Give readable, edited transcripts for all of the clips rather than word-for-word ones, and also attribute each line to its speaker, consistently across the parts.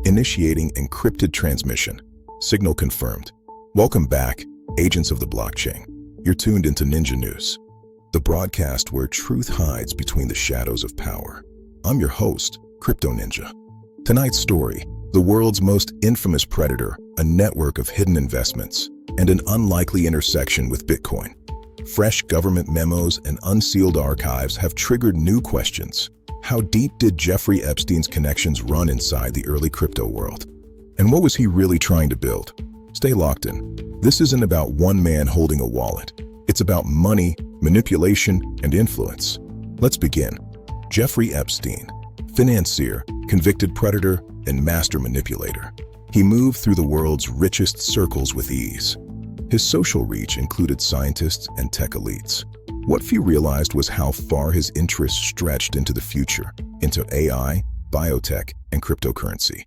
Speaker 1: Initiating encrypted transmission. Signal confirmed. Welcome back, agents of the blockchain. You're tuned into Ninja News, the broadcast where truth hides between the shadows of power. I'm your host, Crypto Ninja. Tonight's story, the world's most infamous predator, a network of hidden investments, and an unlikely intersection with Bitcoin. Fresh government memos and unsealed archives have triggered new questions. How deep did Jeffrey Epstein's connections run inside the early crypto world? And what was he really trying to build? Stay locked in. This isn't about one man holding a wallet. It's about money, manipulation, and influence. Let's begin. Jeffrey Epstein, financier, convicted predator, and master manipulator. He moved through the world's richest circles with ease. His social reach included scientists and tech elites. What few realized was how far his interests stretched into the future, into AI, biotech, and cryptocurrency.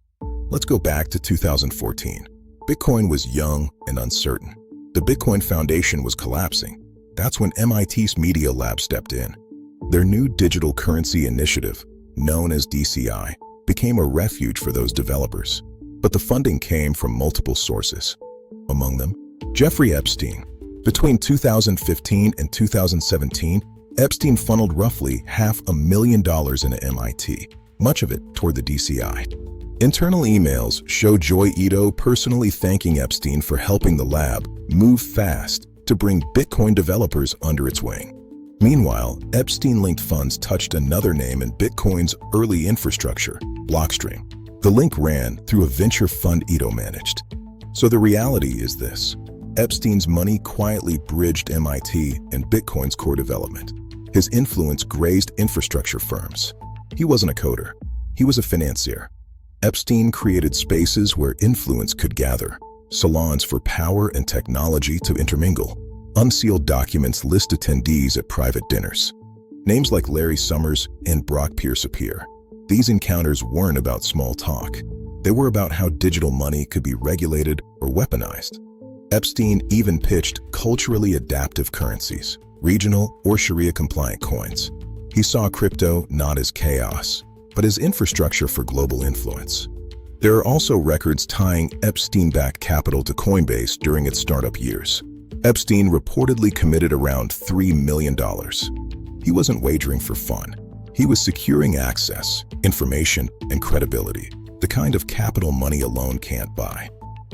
Speaker 1: Let's go back to 2014. Bitcoin was young and uncertain. The Bitcoin Foundation was collapsing. That's when MIT's Media Lab stepped in. Their new digital currency initiative, known as DCI, became a refuge for those developers. But the funding came from multiple sources. Among them, Jeffrey Epstein. Between 2015 and 2017, Epstein funneled roughly $500,000 into MIT, much of it toward the DCI. Internal emails show Joy Ito personally thanking Epstein for helping the lab move fast to bring Bitcoin developers under its wing. Meanwhile, Epstein-linked funds touched another name in Bitcoin's early infrastructure, Blockstream. The link ran through a venture fund Ito managed. So the reality is this. Epstein's money quietly bridged MIT and Bitcoin's core development. His influence grazed infrastructure firms. He wasn't a coder. He was a financier. Epstein created spaces where influence could gather, salons for power and technology to intermingle. Unsealed documents list attendees at private dinners. Names like Larry Summers and Brock Pierce appear. These encounters weren't about small talk. They were about how digital money could be regulated or weaponized. Epstein even pitched culturally adaptive currencies, regional or Sharia-compliant coins. He saw crypto not as chaos, but as infrastructure for global influence. There are also records tying Epstein-backed capital to Coinbase during its startup years. Epstein reportedly committed around $3 million. He wasn't wagering for fun. He was securing access, information, and credibility, the kind of capital money alone can't buy.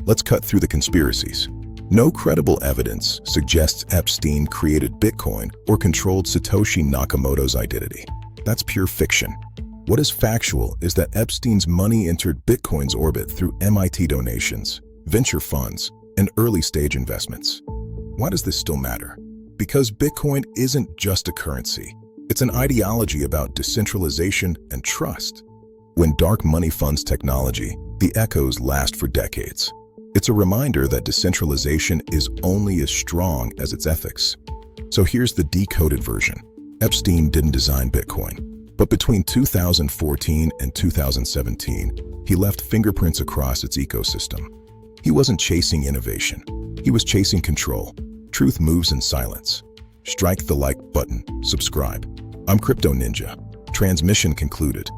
Speaker 1: Let's cut through the conspiracies. No credible evidence suggests Epstein created Bitcoin or controlled Satoshi Nakamoto's identity. That's pure fiction. What is factual is that Epstein's money entered Bitcoin's orbit through MIT donations, venture funds, and early-stage investments. Why does this still matter? Because Bitcoin isn't just a currency. It's an ideology about decentralization and trust. When dark money funds technology, the echoes last for decades. It's a reminder that decentralization is only as strong as its ethics. So here's the decoded version. Epstein didn't design Bitcoin. But between 2014 and 2017, he left fingerprints across its ecosystem. He wasn't chasing innovation. He was chasing control. Truth moves in silence. Strike the like button. Subscribe. I'm Crypto Ninja. Transmission concluded.